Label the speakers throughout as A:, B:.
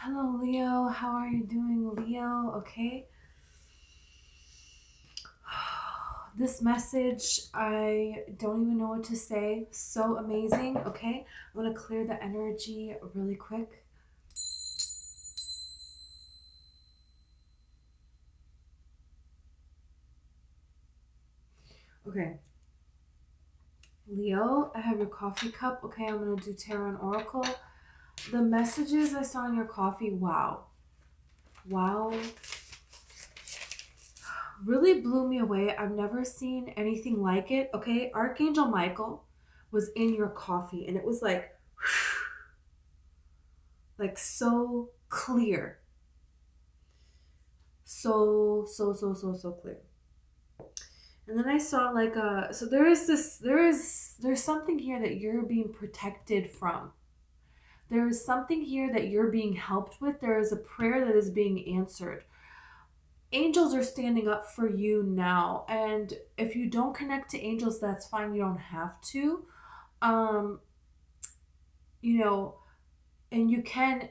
A: Hello, Leo. How are you doing, Leo? Okay. This message, I don't even know what to say. So amazing. Okay. I'm going to clear the energy really quick. Okay. Leo, I have your coffee cup. Okay. I'm going to do Tarot and Oracle. The messages I saw in your coffee, wow. Wow. Really blew me away. I've never seen anything like it. Okay. Archangel Michael was in your coffee and it was like so clear. So clear. And then I saw like so there's something here that you're being protected from. There is something here that you're being helped with. There is a prayer that is being answered. Angels are standing up for you now. And if you don't connect to angels, that's fine. You don't have to. Um, you know, and you can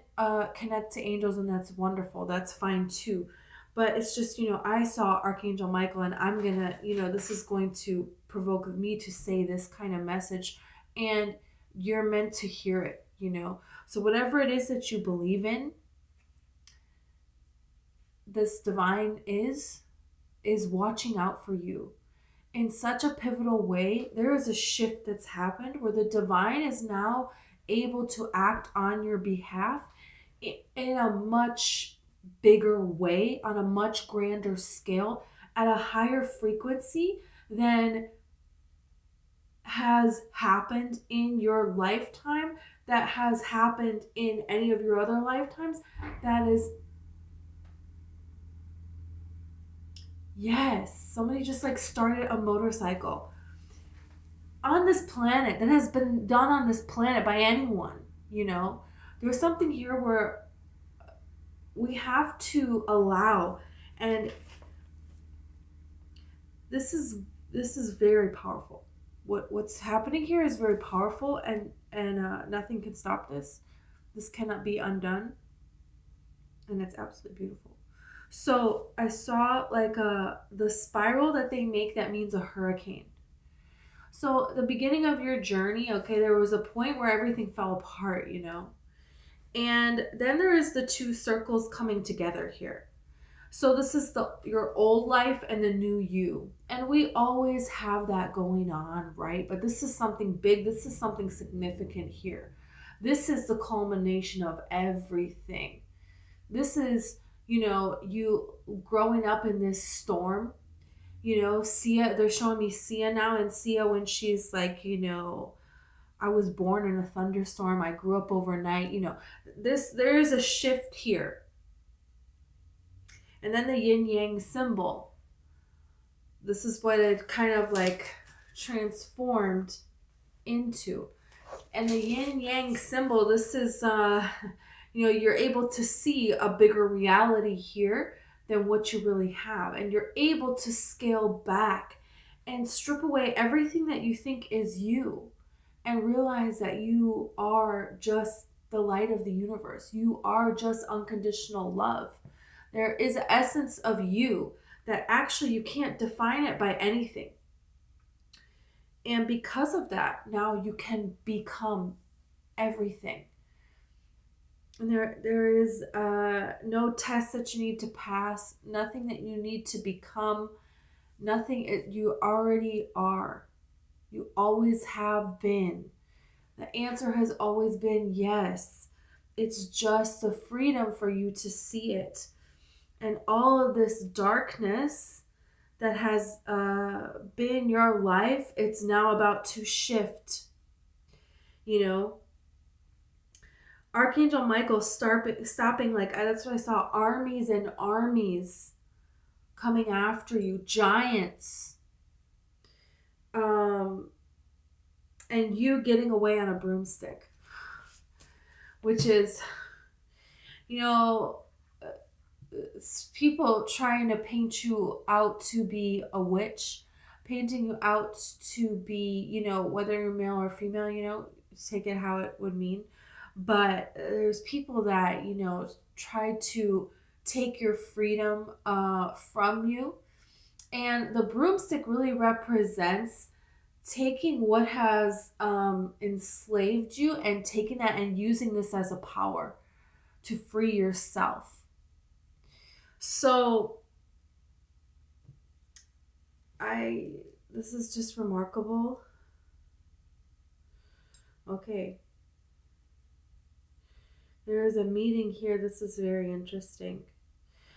A: connect to angels, and that's wonderful. That's fine too. But it's just, I saw Archangel Michael, and I'm gonna, this is going to provoke me to say this kind of message, and you're meant to hear it. So whatever it is that you believe in, this divine is watching out for you in such a pivotal way. There is a shift that's happened where the divine is now able to act on your behalf in a much bigger way, on a much grander scale, at a higher frequency than has happened in your lifetime, that has happened in any of your other lifetimes. That is, yes, somebody just like started a motorcycle on this planet that has been done on this planet by anyone. There's something here where we have to allow, and this is very powerful. What's happening here is very powerful, and nothing can stop this. This cannot be undone, and it's absolutely beautiful. So I saw like the spiral that they make that means a hurricane. So the beginning of your journey, okay, there was a point where everything fell apart. And then there is the two circles coming together here. So this is your old life and the new you. And we always have that going on, right? But this is something big. This is something significant here. This is the culmination of everything. This is, you growing up in this storm. Sia, they're showing me Sia now, and Sia when she's like, I was born in a thunderstorm. I grew up overnight. There is a shift here. And then the yin yang symbol. This is what it kind of like transformed into. And the yin yang symbol, this is, you're able to see a bigger reality here than what you really have. And you're able to scale back and strip away everything that you think is you, and realize that you are just the light of the universe. You are just unconditional love. There is an essence of you that actually you can't define it by anything. And because of that, now you can become everything. And there is no test that you need to pass, nothing that you need to become, nothing. You already are. You always have been. The answer has always been yes. It's just the freedom for you to see it. And all of this darkness that has been your life, it's now about to shift. Archangel Michael stopping, like, that's what I saw, armies and armies coming after you, giants. And you getting away on a broomstick, which is, people trying to paint you out to be a witch, painting you out to be, whether you're male or female, take it how it would mean. but there's people that, you know, try to take your freedom from you. And the broomstick really represents taking what has enslaved you and taking that and using this as a power to free yourself. So this is just remarkable. Okay. There is a meeting here. This is very interesting.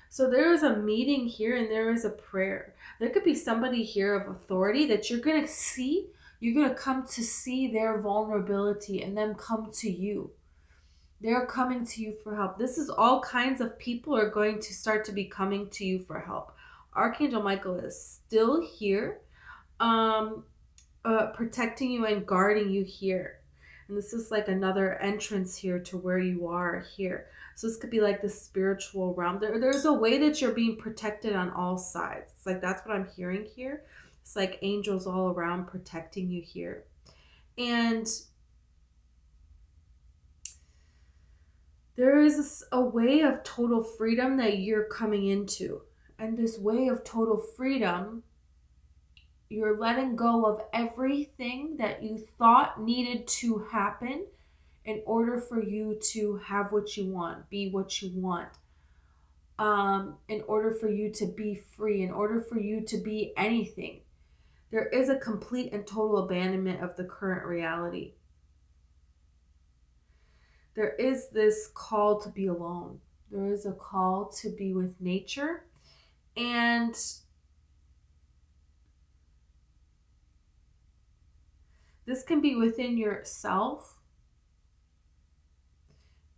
A: So there is a meeting here and there is a prayer. There could be somebody here of authority that you're going to see. You're going to come to see their vulnerability and them come to you. They're coming to you for help. This is all kinds of people are going to start to be coming to you for help. Archangel Michael is still here, protecting you and guarding you here. And this is like another entrance here to where you are here. So this could be like the spiritual realm. There's a way that you're being protected on all sides. It's like, that's what I'm hearing here. It's like angels all around protecting you here. And there is a way of total freedom that you're coming into. And this way of total freedom, you're letting go of everything that you thought needed to happen in order for you to have what you want, be what you want, in order for you to be free, in order for you to be anything. There is a complete and total abandonment of the current reality. There is this call to be alone. There is a call to be with nature. And this can be within yourself,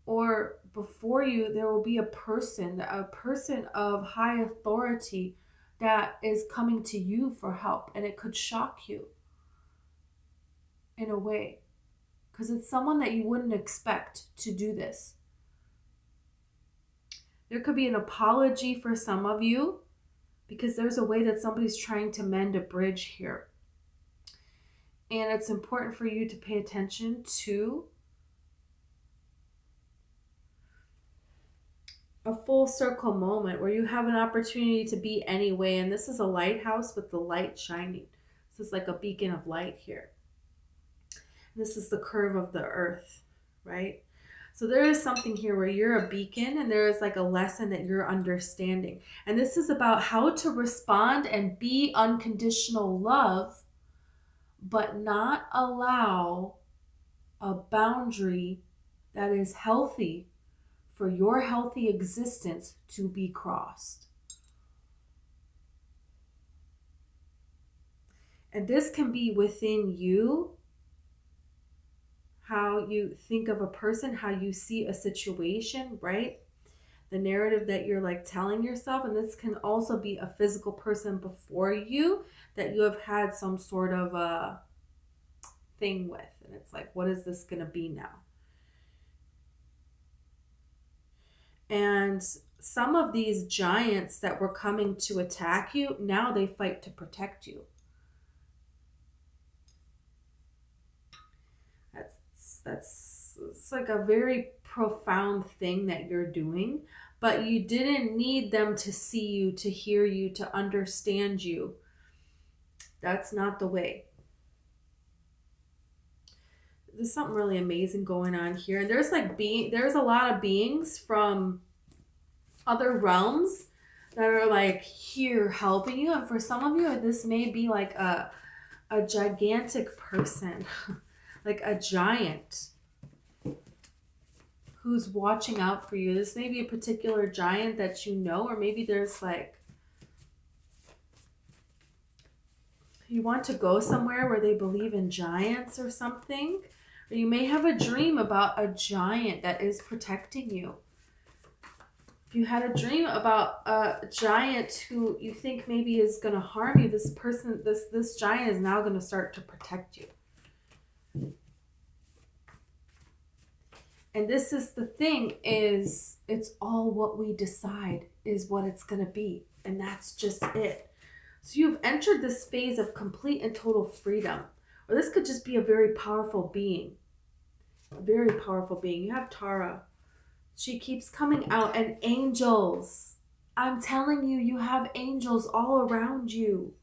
A: or before you, there will be a person of high authority that is coming to you for help. And it could shock you in a way, because it's someone that you wouldn't expect to do this. There could be an apology for some of you, because there's a way that somebody's trying to mend a bridge here. And it's important for you to pay attention to a full circle moment where you have an opportunity to be any way. And this is a lighthouse with the light shining. This is like a beacon of light here. This is the curve of the earth, right? So there is something here where you're a beacon and there is like a lesson that you're understanding. And this is about how to respond and be unconditional love, but not allow a boundary that is healthy for your healthy existence to be crossed. And this can be within you, how you think of a person, how you see a situation, right? The narrative that you're like telling yourself. And this can also be a physical person before you that you have had some sort of a thing with. And it's like, what is this going to be now? And some of these giants that were coming to attack you, now they fight to protect you. It's like a very profound thing that you're doing, but you didn't need them to see you, to hear you, to understand you. That's not the way. There's something really amazing going on here. And there's a lot of beings from other realms that are like here helping you. And for some of you, this may be like a gigantic person, like a giant who's watching out for you. This may be a particular giant that you know, or maybe there's like, you want to go somewhere where they believe in giants or something. Or you may have a dream about a giant that is protecting you. If you had a dream about a giant who you think maybe is going to harm you, this person, this giant is now going to start to protect you. And this is the thing, is it's all what we decide is what it's going to be. And that's just it. So you've entered this phase of complete and total freedom. Or this could just be a very powerful being. A very powerful being. You have Tara. She keeps coming out, and angels. I'm telling you, you have angels all around you.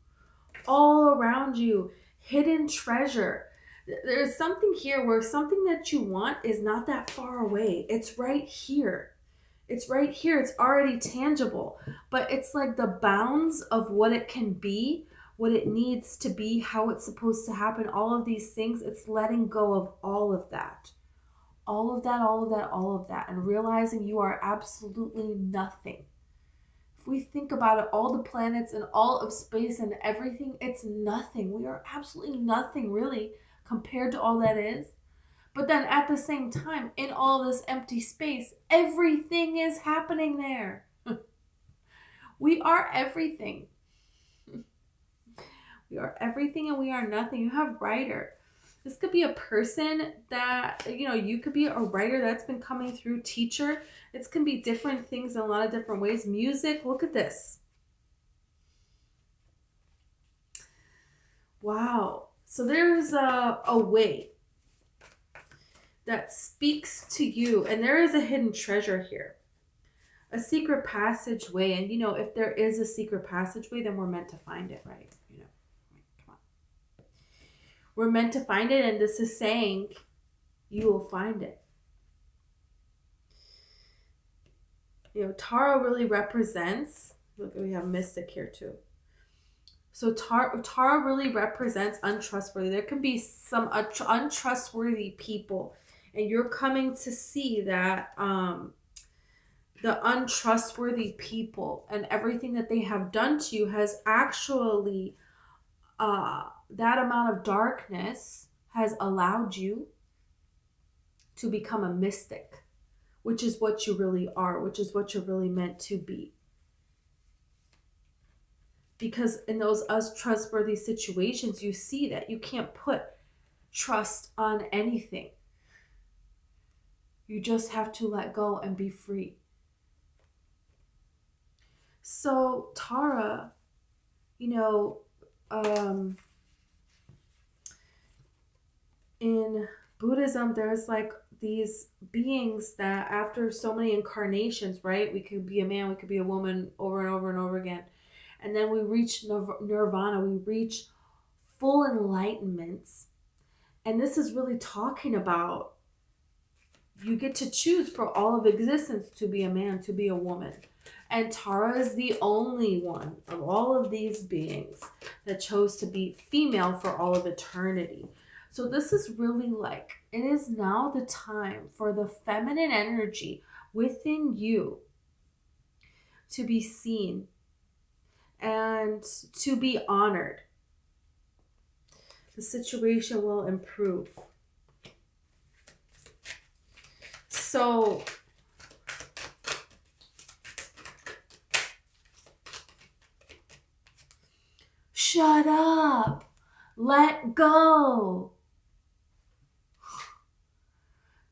A: All around you. Hidden treasure. There's something here where something that you want is not that far away. It's right here. It's right here. It's already tangible. But it's like the bounds of what it can be, what it needs to be, how it's supposed to happen, all of these things. It's letting go of all of that. All of that, all of that, all of that. And realizing you are absolutely nothing. If we think about it, all the planets and all of space and everything, it's nothing. We are absolutely nothing, really, compared to all that is. But then at the same time, in all this empty space, everything is happening there. We are everything. We are everything and we are nothing. You have writer. This could be a person that, you could be a writer that's been coming through, teacher. It can be different things in a lot of different ways. Music, look at this. Wow. So there's a way that speaks to you, and there is a hidden treasure here. A secret passageway, and if there is a secret passageway, then we're meant to find it, right? Come on. We're meant to find it, and this is saying you will find it. Tara really represents, look, we have mystic here too. So Tara really represents untrustworthy. There can be some untrustworthy people, and you're coming to see that the untrustworthy people and everything that they have done to you has actually, that amount of darkness has allowed you to become a mystic, which is what you really are, which is what you're really meant to be. Because in those untrustworthy situations, you see that you can't put trust on anything. You just have to let go and be free. So Tara, in Buddhism, there's like these beings that after so many incarnations, right? We could be a man, we could be a woman over and over and over again. And then we reach nirvana, we reach full enlightenment. And this is really talking about you get to choose for all of existence to be a man, to be a woman. And Tara is the only one of all of these beings that chose to be female for all of eternity. So this is really like, it is now the time for the feminine energy within you to be seen and to be honored. The situation will improve. So shut up. Let go.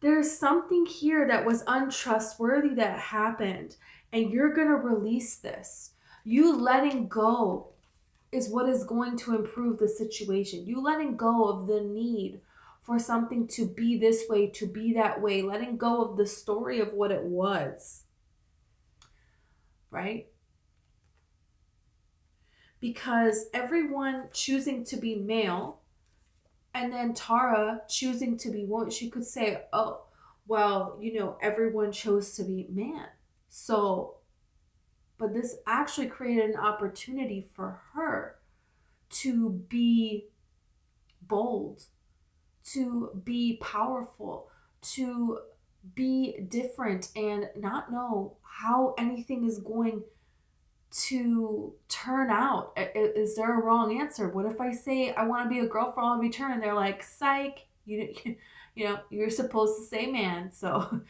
A: There's something here that was untrustworthy that happened, and you're going to release this. You letting go is what is going to improve the situation. You letting go of the need for something to be this way, to be that way, letting go of the story of what it was, right? Because everyone choosing to be male and then Tara choosing to be woman, she could say, oh, well, everyone chose to be man. So, but this actually created an opportunity for her to be bold, to be powerful, to be different and not know how anything is going to turn out. Is there a wrong answer? What if I say I want to be a girl for all of eternity? And they're like, psych, you're supposed to say man. So,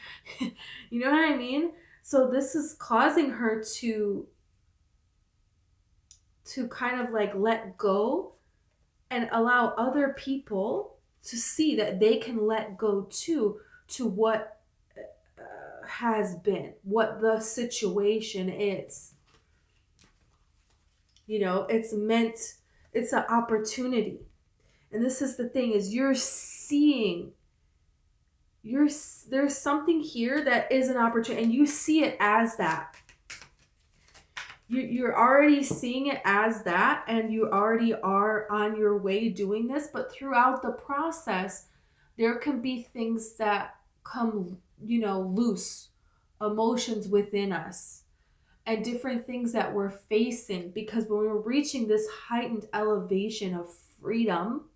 A: you know what I mean? So this is causing her to kind of like let go and allow other people to see that they can let go too, to what has been, what the situation is. It's an opportunity. And this is the thing, is you're seeing there's something here that is an opportunity, and you see it as that. You're already seeing it as that, and you already are on your way doing this. But throughout the process, there can be things that come, loose, emotions within us, and different things that we're facing. Because when we're reaching this heightened elevation of freedom,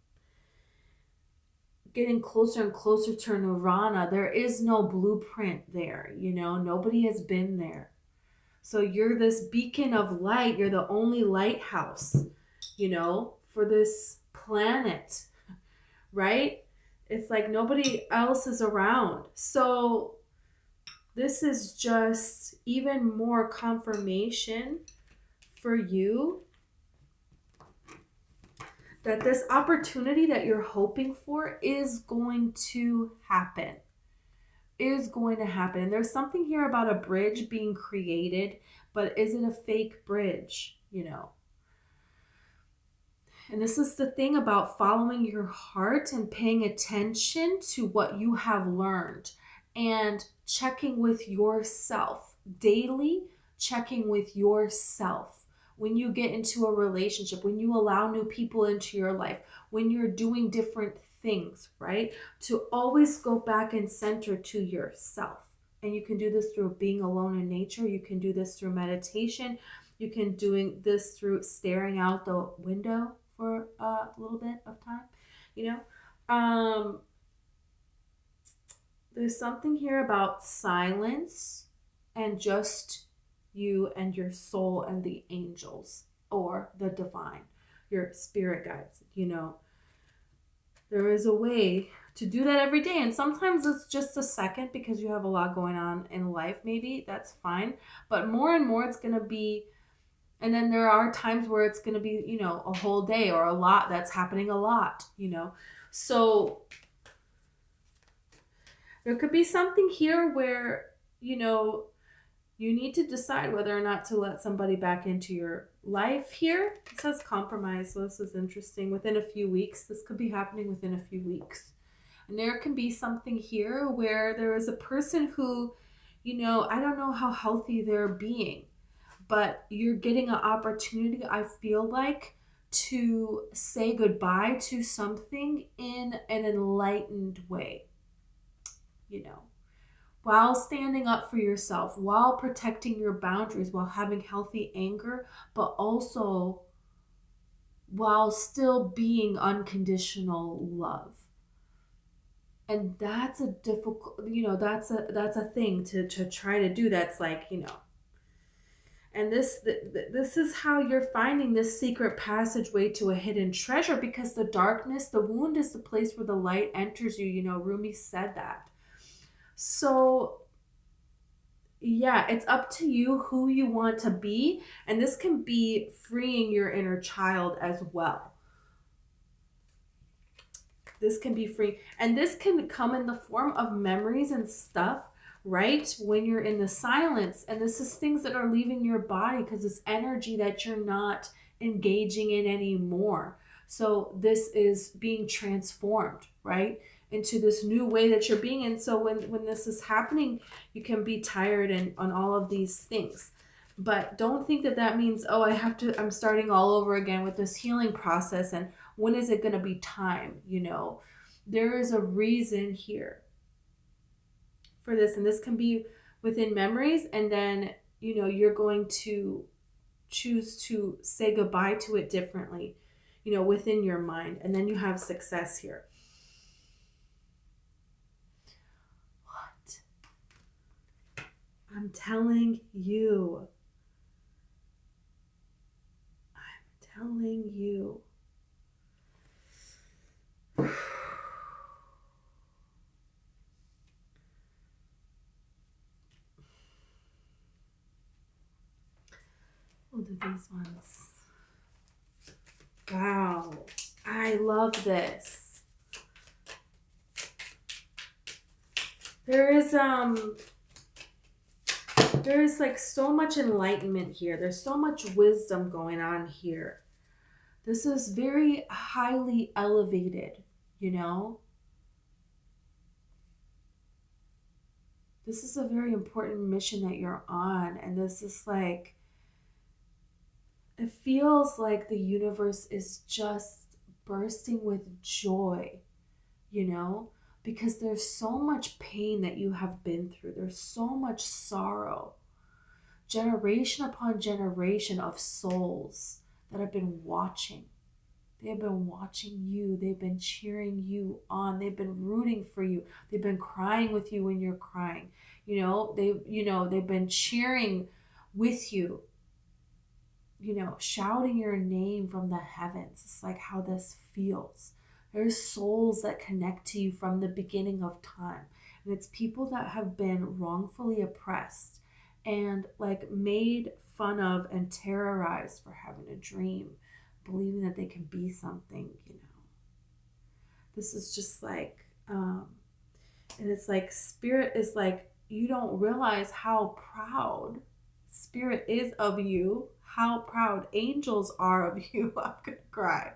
A: getting closer and closer to nirvana, there is no blueprint there. Nobody has been there. So you're this beacon of light. You're the only lighthouse, for this planet, right? It's like nobody else is around. So this is just even more confirmation for you that this opportunity that you're hoping for is going to happen. And there's something here about a bridge being created, but is it a fake bridge? And this is the thing about following your heart and paying attention to what you have learned and checking with yourself daily, checking with yourself when you get into a relationship, when you allow new people into your life, when you're doing different things, right? To always go back and center to yourself. And you can do this through being alone in nature. You can do this through meditation. You can do this through staring out the window for a little bit of time, there's something here about silence and just you and your soul and the angels or the divine, your spirit guides, There is a way to do that every day. And sometimes it's just a second because you have a lot going on in life. Maybe that's fine. But more and more it's going to be, and then there are times where it's going to be, a whole day or a lot that's happening a lot, So there could be something here where, you need to decide whether or not to let somebody back into your life here. It says compromise, so this is interesting. Within a few weeks, this could be happening within a few weeks. And there can be something here where there is a person who, I don't know how healthy they're being, but you're getting an opportunity, I feel like, to say goodbye to something in an enlightened way, while standing up for yourself, while protecting your boundaries, while having healthy anger, but also while still being unconditional love. And that's a difficult, that's a thing to try to do. That's like, and this is how you're finding this secret passageway to a hidden treasure, because the darkness, the wound is the place where the light enters you. Rumi said that. So yeah, it's up to you who you want to be. And this can be freeing your inner child as well. This can be free. And this can come in the form of memories and stuff, right? When you're in the silence. And this is things that are leaving your body because it's energy that you're not engaging in anymore. So this is being transformed, right? Into this new way that you're being in. So when this is happening, you can be tired and on all of these things. But don't think that means, I'm starting all over again with this healing process. And when is it going to be time? There is a reason here for this. And this can be within memories. And then, you're going to choose to say goodbye to it differently, within your mind. And then you have success here. I'm telling you. We'll do these ones. Wow. I love this. There is like so much enlightenment here. There's so much wisdom going on here. This is very highly elevated, This is a very important mission that you're on. And this is like, it feels like the universe is just bursting with joy, you know, because there's so much pain that you have been through. There's so much sorrow, generation upon generation of souls that have been watching. They've been watching you. They've been cheering you on. They've been rooting for you. They've been crying with you when you're crying. They've been cheering with you, shouting your name from the heavens. It's like how this feels. There's souls that connect to you from the beginning of time. And it's people that have been wrongfully oppressed and like made fun of and terrorized for having a dream, believing that they can be something, This is just like, and it's like Spirit is like, you don't realize how proud Spirit is of you, how proud angels are of you. I'm gonna cry.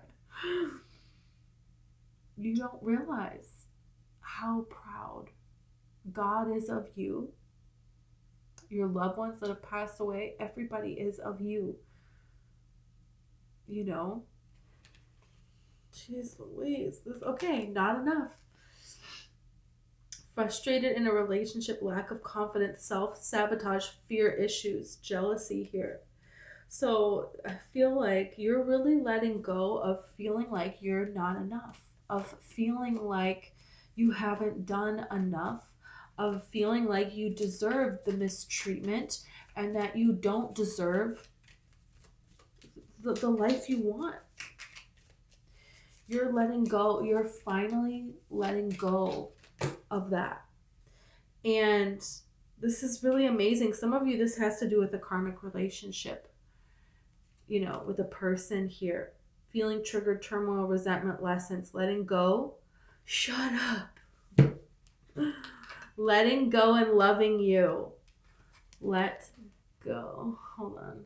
A: You don't realize how proud God is of you. Your loved ones that have passed away, everybody is of you. Jeez Louise. Not enough. Frustrated in a relationship, lack of confidence, self-sabotage, fear issues, jealousy here. So I feel like you're really letting go of feeling like you're not enough, of feeling like you haven't done enough, of feeling like you deserve the mistreatment and that you don't deserve the life you want. You're letting go. You're finally letting go of that. And this is really amazing. Some of you, this has to do with a karmic relationship, with a person here. Feeling triggered, turmoil, resentment, lessons, letting go. Shut up. Letting go and loving you. Let go. Hold on.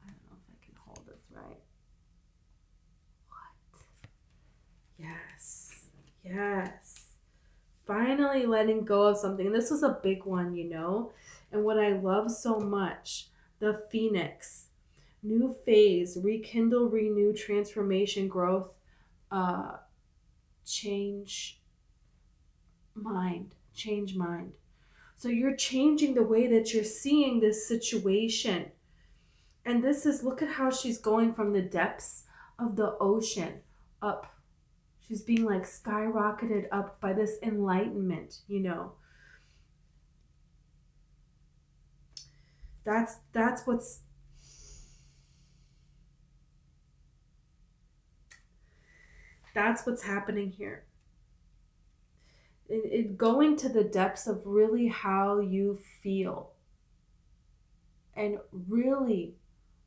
A: I don't know if I can hold this right. What? Yes. Finally letting go of something. And this was a big one, And what I love so much, the Phoenix. New phase, rekindle, renew, transformation, growth, change mind. So you're changing the way that you're seeing this situation. And this is, look at how she's going from the depths of the ocean up. She's being like skyrocketed up by this enlightenment, That's what's happening here. It going to the depths of really how you feel. And really,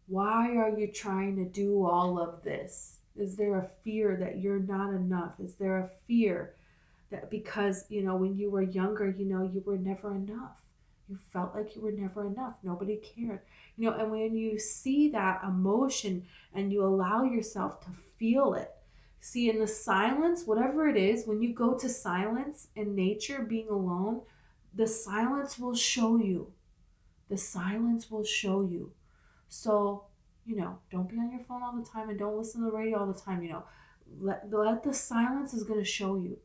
A: why are you trying to do all of this? Is there a fear that you're not enough? Is there a fear that because, when you were younger, you were never enough? You felt like you were never enough. Nobody cared. And when you see that emotion and you allow yourself to feel it, see in the silence, whatever it is, when you go to silence in nature, being alone, the silence will show you. The silence will show you. So, don't be on your phone all the time and don't listen to the radio all the time, Let the silence is going to show you.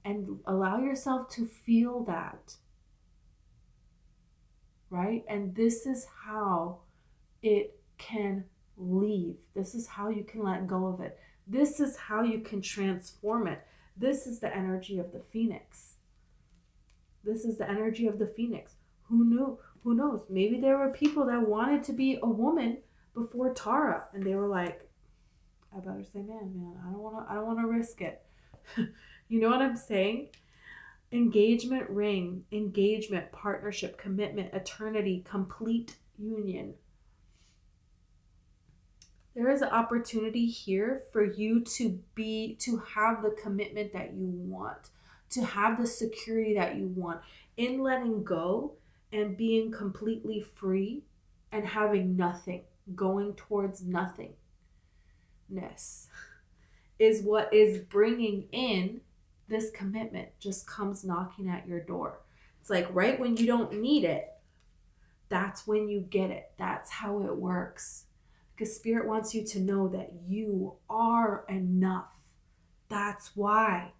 A: And allow yourself to feel that. Right? And this is how it can leave. This is how you can let go of it. This is how you can transform it. This is the energy of the Phoenix. This is the energy of the Phoenix. Who knew? Who knows? Maybe there were people that wanted to be a woman before Tara, and they were like, I better say man. I don't want to risk it. You know what I'm saying? Engagement ring, engagement, partnership, commitment, eternity, complete union. There is an opportunity here for you to have the commitment that you want, to have the security that you want in letting go and being completely free and having nothing, going towards nothingness is what is bringing in this commitment just comes knocking at your door. It's like right when you don't need it, that's when you get it. That's how it works. Because Spirit wants you to know that you are enough. That's why.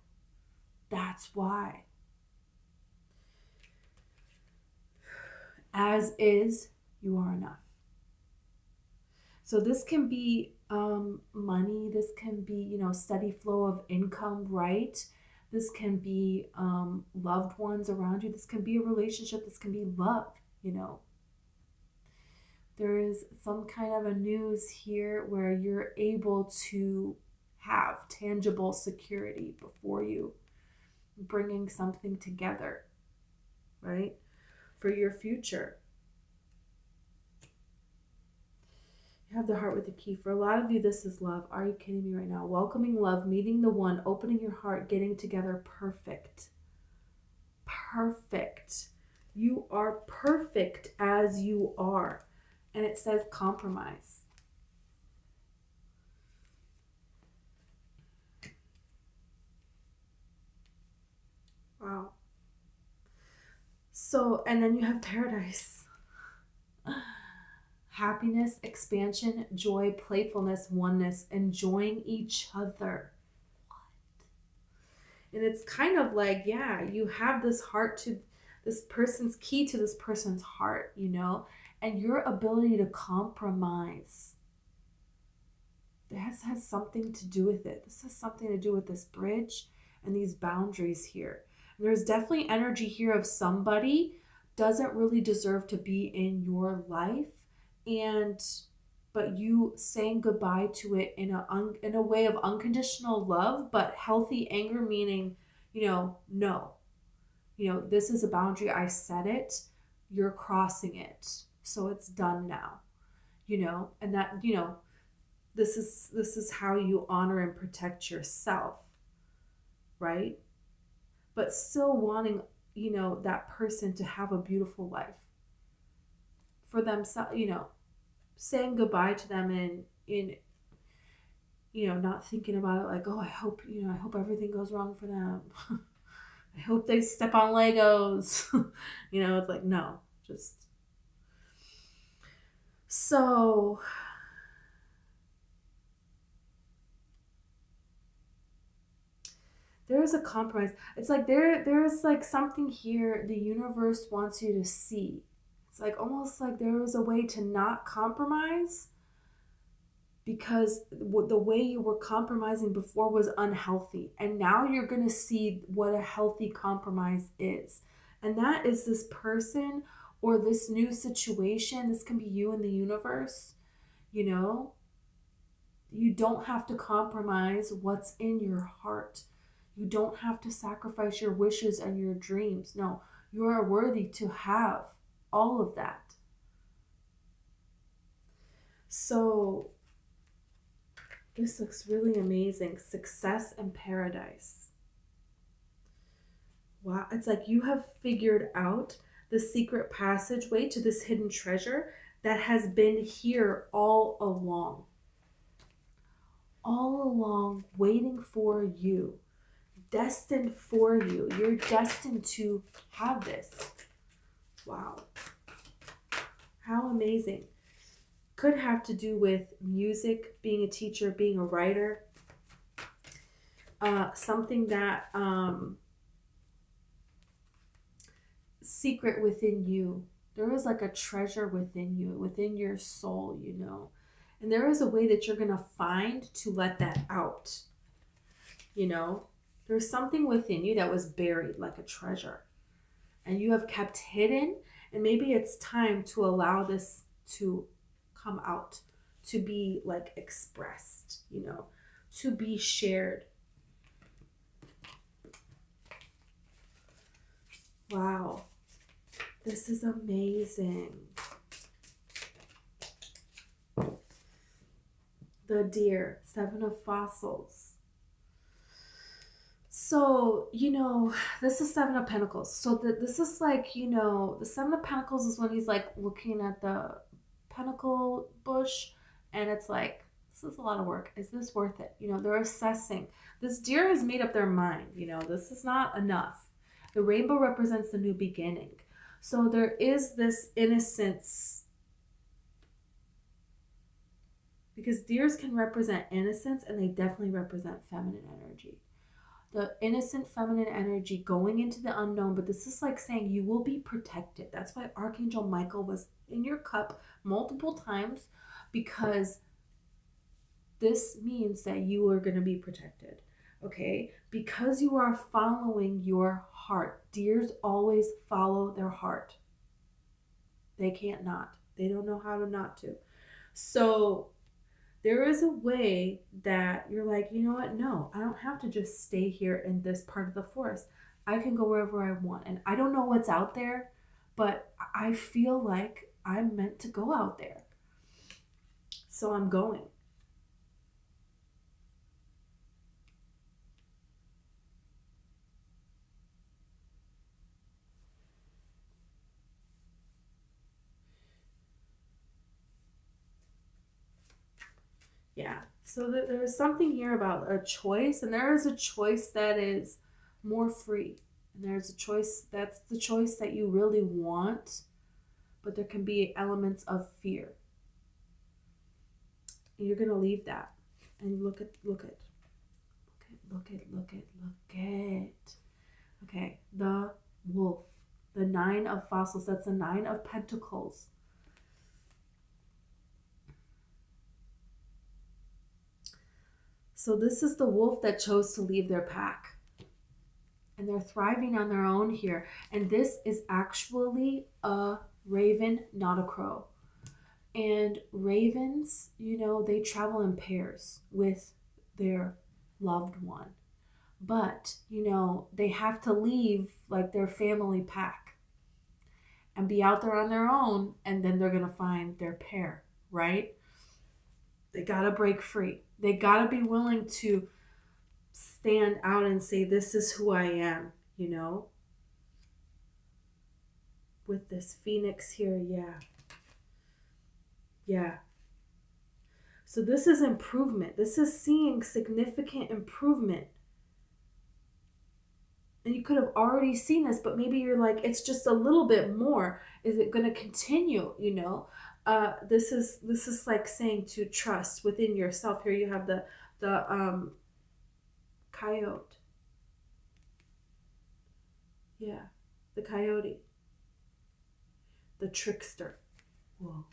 A: That's why. As is, you are enough. So this can be money. This can be, steady flow of income, right? This can be loved ones around you. This can be a relationship. This can be love, There is some kind of a news here where you're able to have tangible security before you, bringing something together, right? For your future. You have the heart with the key. For a lot of you, this is love. Are you kidding me right now? Welcoming love, meeting the one, opening your heart, getting together. Perfect. Perfect. You are perfect as you are. And it says compromise. Wow. So, and then you have paradise. Happiness, expansion, joy, playfulness, oneness, enjoying each other. What? And it's kind of like, yeah, you have this heart to this person's key to this person's heart, and your ability to compromise. This has something to do with it. This has something to do with this bridge and these boundaries here. And there's definitely energy here of somebody doesn't really deserve to be in your life, but you saying goodbye to it in a way of unconditional love, but healthy anger, meaning, no. This is a boundary. I set it. You're crossing it. So it's done now. And that, this is how you honor and protect yourself, right? But still wanting, that person to have a beautiful life for themselves, saying goodbye to them in not thinking about it like, oh, I hope everything goes wrong for them. I hope they step on Legos. It's like, no, just. So there is a compromise. It's like there's like something here the universe wants you to see. It's like almost like there was a way to not compromise because the way you were compromising before was unhealthy. And now you're going to see what a healthy compromise is. And that is this person or this new situation. This can be you and the universe. You don't have to compromise what's in your heart. You don't have to sacrifice your wishes and your dreams. No, you are worthy to have all of that. So this looks really amazing. Success and paradise. Wow, it's like you have figured out the secret passageway to this hidden treasure that has been here all along. All along, waiting for you. Destined for you. You're destined to have this. Wow. How amazing. Could have to do with music, being a teacher, being a writer. Something that secret within you. There is like a treasure within you, within your soul, And there is a way that you're going to find to let that out. There's something within you that was buried like a treasure. And you have kept hidden. And maybe it's time to allow this to come out, to be like expressed, to be shared. Wow. This is amazing. The deer, 7 of fossils. So, this is 7 of Pentacles. So this is like, the 7 of Pentacles is when he's like looking at the pentacle bush and it's like, this is a lot of work. Is this worth it? They're assessing. This deer has made up their mind, you know, this is not enough. The rainbow represents the new beginning. So there is this innocence, because deers can represent innocence, and they definitely represent feminine energy. The innocent feminine energy going into the unknown, but this is like saying you will be protected. That's why Archangel Michael was in your cup multiple times, because this means that you are going to be protected, okay? Because you are following your heart. Deers always follow their heart. They can't not. They don't know how to not to. So there is a way that you're like, you know what? No, I don't have to just stay here in this part of the forest. I can go wherever I want. And I don't know what's out there, but I feel like I'm meant to go out there. So I'm going. Yeah. So there's something here about a choice, and there is a choice that is more free. And there's a choice, that's the choice that you really want, but there can be elements of fear. And you're going to leave that. And look at. Okay, the wolf, the 9 of fossils, that's the 9 of pentacles. So this is the wolf that chose to leave their pack. And they're thriving on their own here. And this is actually a raven, not a crow. And ravens, you know, they travel in pairs with their loved one. But, you know, they have to leave like their family pack and be out there on their own, and then they're going to find their pair, right? They got to break free. They got to be willing to stand out and say, this is who I am, you know? With this phoenix here, yeah. Yeah. So this is improvement. This is seeing significant improvement. And you could have already seen this, but maybe you're like, it's just a little bit more. Is it going to continue, you know? This is like saying to trust within yourself. Here you have the coyote. Yeah, the coyote. The trickster. Whoa.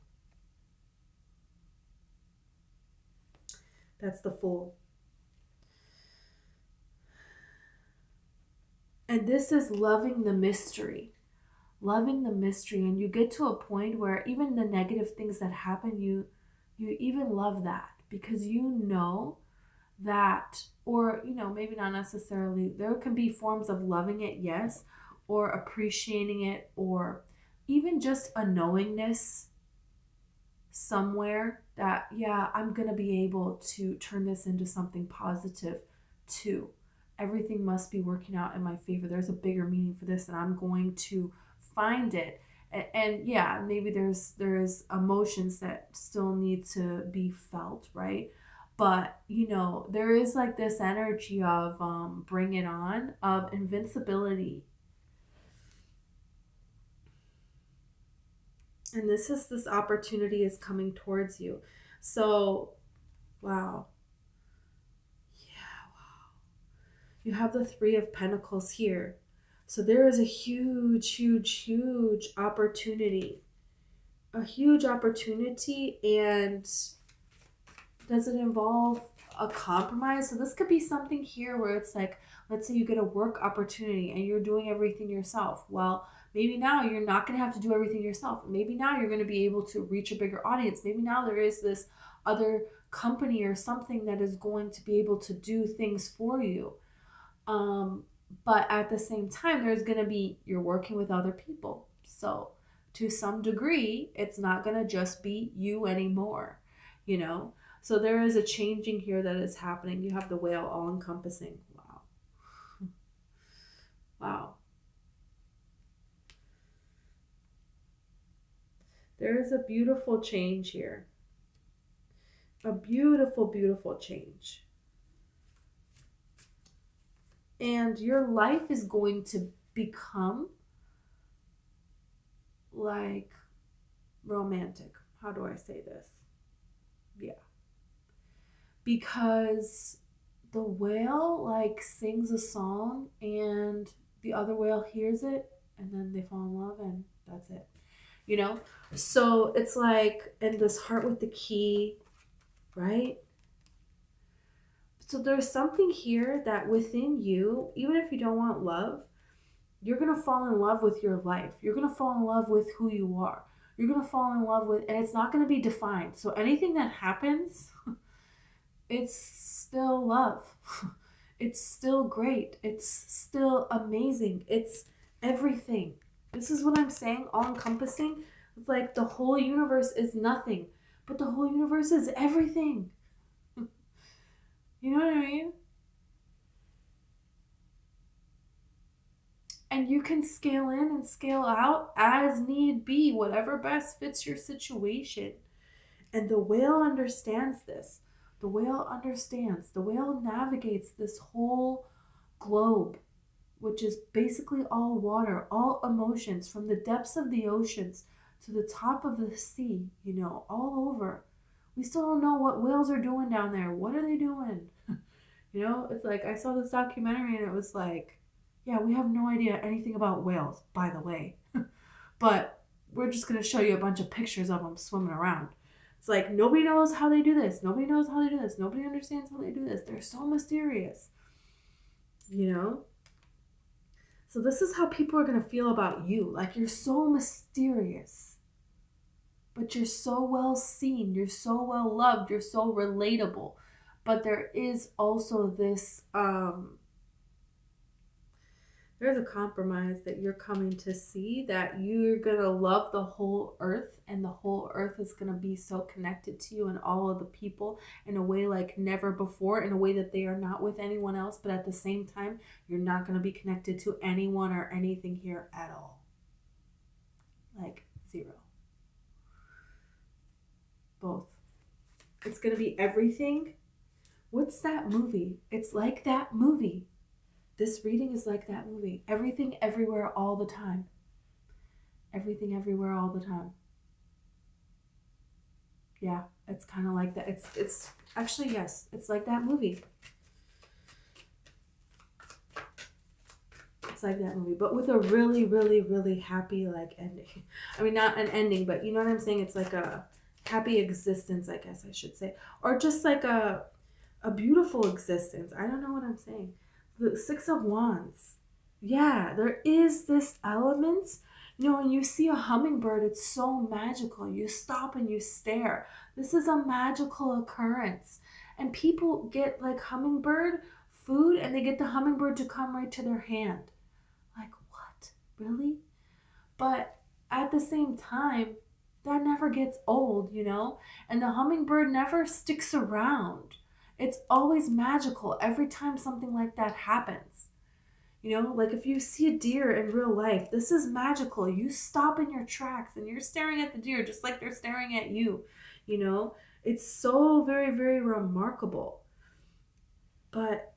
A: That's the Fool. And this is loving the mystery. Loving the mystery. And you get to a point where even the negative things that happen, you even love that, because you know that, or, you know, maybe not necessarily, there can be forms of loving it, yes, or appreciating it, or even just a knowingness somewhere that, yeah, I'm going to be able to turn this into something positive too. Everything must be working out in my favor. There's a bigger meaning for this, and I'm going to find it. And yeah, maybe there's emotions that still need to be felt, right? But, you know, there is like this energy of bring it on, of invincibility. And this opportunity is coming towards you. So, wow. Yeah, wow. You have the 3 of Pentacles here. So there is a huge, huge, huge opportunity. A huge opportunity. And does it involve a compromise? So this could be something here where it's like, let's say you get a work opportunity and you're doing everything yourself. Well, maybe now you're not going to have to do everything yourself. Maybe now you're going to be able to reach a bigger audience. Maybe now there is this other company or something that is going to be able to do things for you. But at the same time, there's going to be, you're working with other people. So to some degree, it's not going to just be you anymore, you know? So there is a changing here that is happening. You have the Whale, all encompassing. Wow. Wow. There is a beautiful change here. A beautiful, beautiful change. And your life is going to become like romantic. How do I say this? Yeah. Because the whale like sings a song and the other whale hears it and then they fall in love and that's it. You know? So it's like, and this heart with the key, right? So there's something here that within you, even if you don't want love, you're going to fall in love with your life. You're going to fall in love with who you are. You're going to fall in love with, and it's not going to be defined. So anything that happens, it's still love. It's still great. It's still amazing. It's everything. This is what I'm saying, all encompassing. It's like the whole universe is nothing, but the whole universe is everything. You know what I mean? And you can scale in and scale out as need be, whatever best fits your situation. And the whale understands this. The whale understands. The whale navigates this whole globe, which is basically all water, all emotions, from the depths of the oceans to the top of the sea, you know, all over. We still don't know what whales are doing down there. What are they doing? You know, it's like I saw this documentary and it was like, yeah, we have no idea anything about whales, by the way. But we're just going to show you a bunch of pictures of them swimming around. It's like nobody knows how they do this. Nobody knows how they do this. Nobody understands how they do this. They're so mysterious. You know? So this is how people are going to feel about you. Like you're so mysterious. But you're so well seen. You're so well loved. You're so relatable. But there is also this... there's a compromise that you're coming to see, that you're going to love the whole earth, and the whole earth is going to be so connected to you and all of the people in a way like never before, in a way that they are not with anyone else, but at the same time, you're not going to be connected to anyone or anything here at all. Like zero. Both. It's going to be everything. What's that movie? It's like that movie. This reading is like that movie. Everything, everywhere, all the time. Everything, everywhere, all the time. Yeah, it's kind of like that. It's actually, yes, it's like that movie. It's like that movie, but with a really, really, really happy, like, ending. I mean, not an ending, but you know what I'm saying? It's like a happy existence, I guess I should say. Or just like a beautiful existence. I don't know what I'm saying. The Six of Wands. Yeah, there is this element. You know, when you see a hummingbird, it's so magical. You stop and you stare. This is a magical occurrence. And people get like hummingbird food and they get the hummingbird to come right to their hand. Like, what? Really? But at the same time, that never gets old, you know? And the hummingbird never sticks around. It's always magical every time something like that happens. You know, like if you see a deer in real life, this is magical. You stop in your tracks and you're staring at the deer just like they're staring at you. You know, it's so very, very remarkable. But,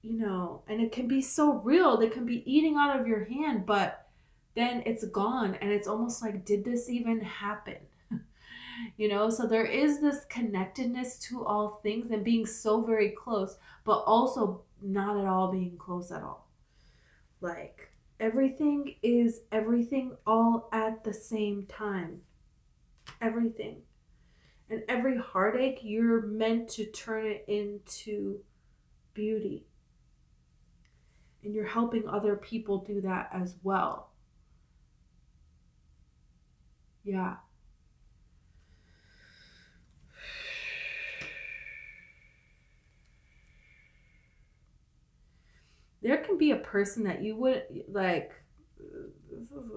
A: you know, and it can be so real. They can be eating out of your hand, but then it's gone. And it's almost like, did this even happen? You know, so there is this connectedness to all things and being so very close, but also not at all being close at all. Like everything is everything all at the same time. Everything. And every heartache, you're meant to turn it into beauty. And you're helping other people do that as well. Yeah. There can be a person that you would like. This is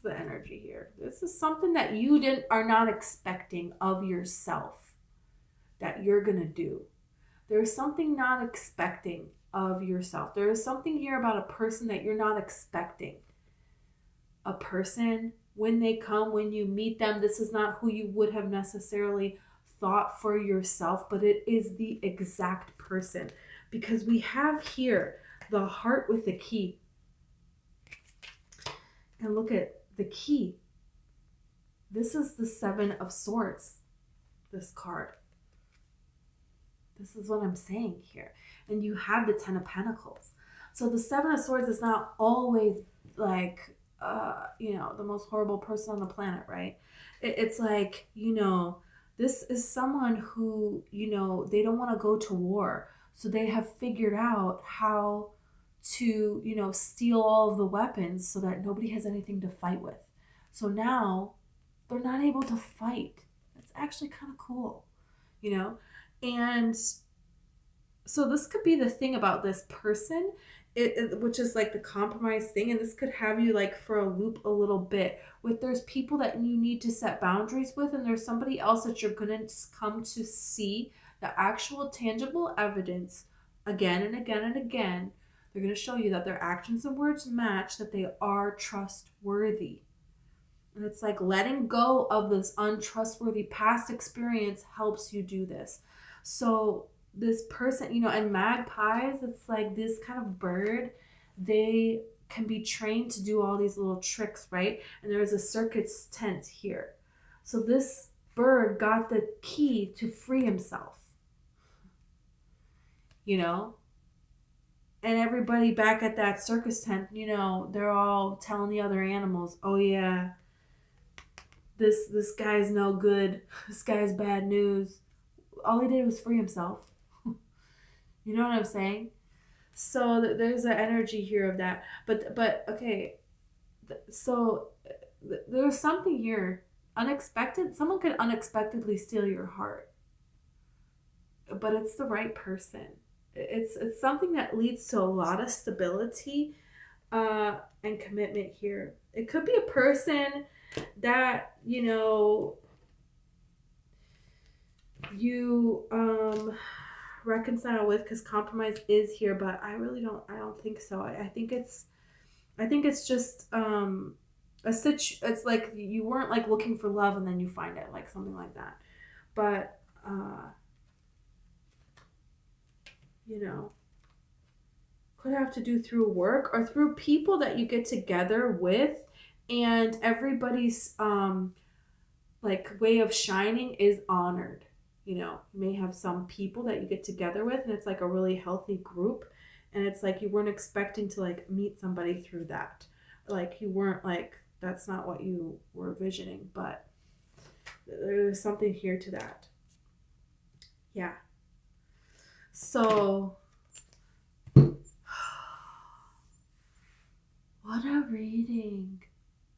A: the energy here. This is something that you are not expecting of yourself that you're gonna do. There's something not expecting of yourself. There is something here about a person that you're not expecting. A person, when they come, when you meet them, this is not who you would have necessarily thought for yourself, but it is the exact person. Because we have here the heart with the key. And look at the key. This is the Seven of Swords, this card. This is what I'm saying here. And you have the Ten of Pentacles. So the Seven of Swords is not always like, you know, the most horrible person on the planet, right? It's like, you know, this is someone who, you know, they don't want to go to war. So they have figured out how to, you know, steal all of the weapons so that nobody has anything to fight with. So now they're not able to fight. It's actually kind of cool, you know? And so this could be the thing about this person, which is like the compromise thing. And this could have you like for a loop a little bit with there's people that you need to set boundaries with. And there's somebody else that you're going to come to see the actual tangible evidence again and again and again. They're going to show you that their actions and words match, that they are trustworthy. And it's like letting go of this untrustworthy past experience helps you do this. So this person, you know, and magpies, it's like this kind of bird, they can be trained to do all these little tricks, right? And there's a circus tent here. So this bird got the key to free himself, you know? And everybody back at that circus tent, you know, they're all telling the other animals, oh yeah, this guy's no good. This guy's bad news. All he did was free himself. You know what I'm saying? So there's an energy here of that. But okay, so there's something here. Unexpected. Someone could unexpectedly steal your heart. But it's the right person. It's something that leads to a lot of stability and commitment here. It could be a person that, you know, you reconcile with, because compromise is here, but I don't think so. I think it's just it's like you weren't like looking for love and then you find it, like something like that. But you know, could have to do through work or through people that you get together with, and everybody's like way of shining is honored. You know, you may have some people that you get together with and it's like a really healthy group, and it's like you weren't expecting to like meet somebody through that. Like you weren't like, that's not what you were envisioning, but there's something here to that. Yeah. So what a reading.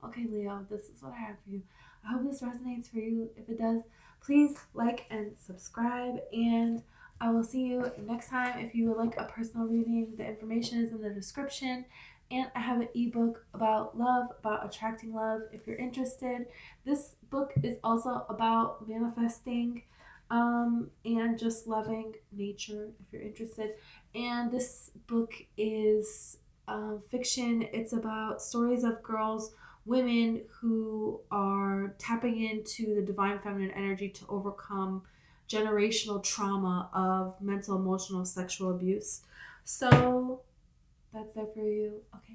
A: Okay, Leo, this is what I have for you. I hope this resonates for you. If it does, please like and subscribe, and I will see you next time. If you would like a personal reading, the information is in the description, and I have an ebook about love, about attracting love if you're interested. This book is also about manifesting and just loving nature if you're interested. And this book is fiction. It's about stories of girls, women who are tapping into the divine feminine energy to overcome generational trauma of mental, emotional, sexual abuse. So that's it for you. Okay.